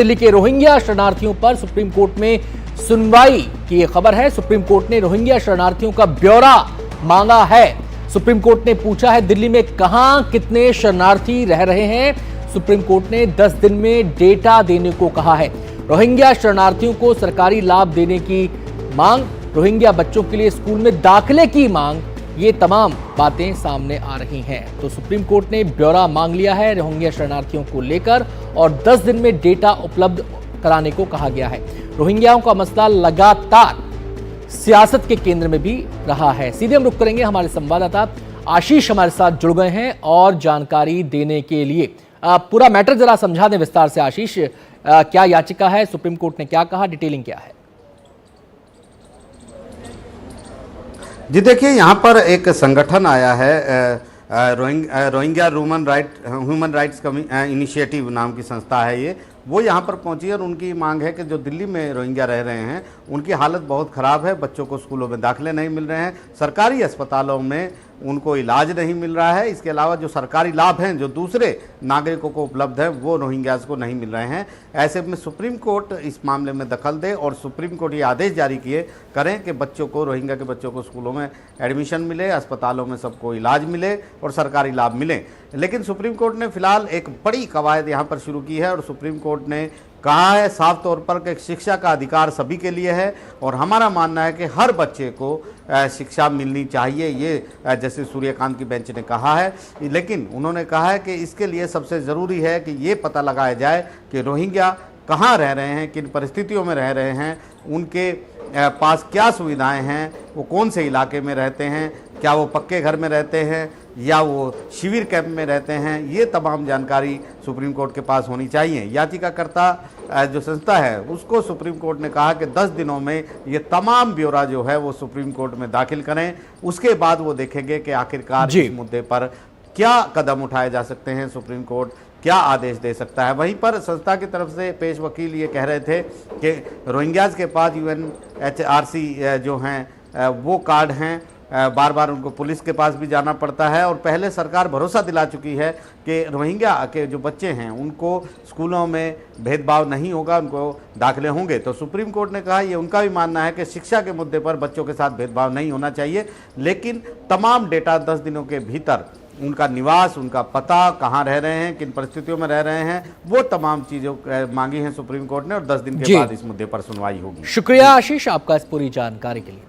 दिल्ली के रोहिंग्या शरणार्थियों पर सुप्रीम कोर्ट में सुनवाई की खबर है। सुप्रीम कोर्ट ने रोहिंग्या शरणार्थियों का ब्यौरा मांगा है। सुप्रीम कोर्ट ने पूछा है दिल्ली में कहां कितने शरणार्थी रह रहे हैं। सुप्रीम कोर्ट ने 10 दिन में डेटा देने को कहा है। रोहिंग्या शरणार्थियों को सरकारी लाभ देने की मांग, रोहिंग्या बच्चों के लिए स्कूल में दाखिले की मांग, ये तमाम बातें सामने आ रही हैं। तो सुप्रीम कोर्ट ने ब्यौरा मांग लिया है रोहिंग्या शरणार्थियों को लेकर और 10 दिन में डेटा उपलब्ध कराने को कहा गया है। रोहिंग्याओं का मसला लगातार सियासत के केंद्र में भी रहा है। सीधे हम रुख करेंगे, हमारे संवाददाता आशीष हमारे साथ जुड़ गए हैं और जानकारी देने के लिए। पूरा मैटर जरा समझा दें विस्तार से आशीष, क्या याचिका है, सुप्रीम कोर्ट ने क्या कहा, डिटेलिंग क्या है? जी देखिए, यहाँ पर एक संगठन आया है, रोहिंग्या ह्यूमन राइट्स इनिशिएटिव नाम की संस्था है ये। वो यहाँ पर पहुँची और उनकी मांग है कि जो दिल्ली में रोहिंग्या रह रहे हैं उनकी हालत बहुत ख़राब है। बच्चों को स्कूलों में दाखिले नहीं मिल रहे हैं, सरकारी अस्पतालों में उनको इलाज नहीं मिल रहा है। इसके अलावा जो सरकारी लाभ हैं जो दूसरे नागरिकों को उपलब्ध है वो रोहिंग्याज को नहीं मिल रहे हैं। ऐसे में सुप्रीम कोर्ट इस मामले में दखल दे और सुप्रीम कोर्ट ये आदेश जारी करें कि बच्चों को, रोहिंग्या के बच्चों को स्कूलों में एडमिशन मिले, अस्पतालों में सबको इलाज मिले और सरकारी लाभ मिले। लेकिन सुप्रीम कोर्ट ने फिलहाल एक बड़ी कवायद यहाँ पर शुरू की है और सुप्रीम कोर्ट ने कहा है साफ तौर पर कि शिक्षा का अधिकार सभी के लिए है और हमारा मानना है कि हर बच्चे को शिक्षा मिलनी चाहिए, ये जैसे सूर्यकांत की बेंच ने कहा है। लेकिन उन्होंने कहा है कि इसके लिए सबसे ज़रूरी है कि ये पता लगाया जाए कि रोहिंग्या कहाँ रह रहे हैं, किन परिस्थितियों में रह रहे हैं, उनके पास क्या सुविधाएं हैं, वो कौन से इलाके में रहते हैं, क्या वो पक्के घर में रहते हैं या वो शिविर कैंप में रहते हैं, ये तमाम जानकारी सुप्रीम कोर्ट के पास होनी चाहिए। याचिकाकर्ता जो संस्था है उसको सुप्रीम कोर्ट ने कहा कि 10 दिनों में ये तमाम ब्यौरा जो है वो सुप्रीम कोर्ट में दाखिल करें। उसके बाद वो देखेंगे कि आखिरकार इस मुद्दे पर क्या कदम उठाए जा सकते हैं, सुप्रीम कोर्ट क्या आदेश दे सकता है। वहीं पर संस्था की तरफ से पेश वकील ये कह रहे थे कि रोहिंग्याज के पास UNHRC जो हैं वो कार्ड हैं, बार बार उनको पुलिस के पास भी जाना पड़ता है और पहले सरकार भरोसा दिला चुकी है कि रोहिंग्या के जो बच्चे हैं उनको स्कूलों में भेदभाव नहीं होगा, उनको दाखिले होंगे। तो सुप्रीम कोर्ट ने कहा, ये उनका भी मानना है कि शिक्षा के मुद्दे पर बच्चों के साथ भेदभाव नहीं होना चाहिए, लेकिन तमाम डेटा 10 दिनों के भीतर उनका निवास, उनका पता, कहाँ रह रहे हैं, किन परिस्थितियों में रह रहे हैं, वो तमाम चीज़ें मांगी हैं सुप्रीम कोर्ट ने और 10 दिन के बाद इस मुद्दे पर सुनवाई होगी। शुक्रिया आशीष आपका इस पूरी जानकारी के लिए।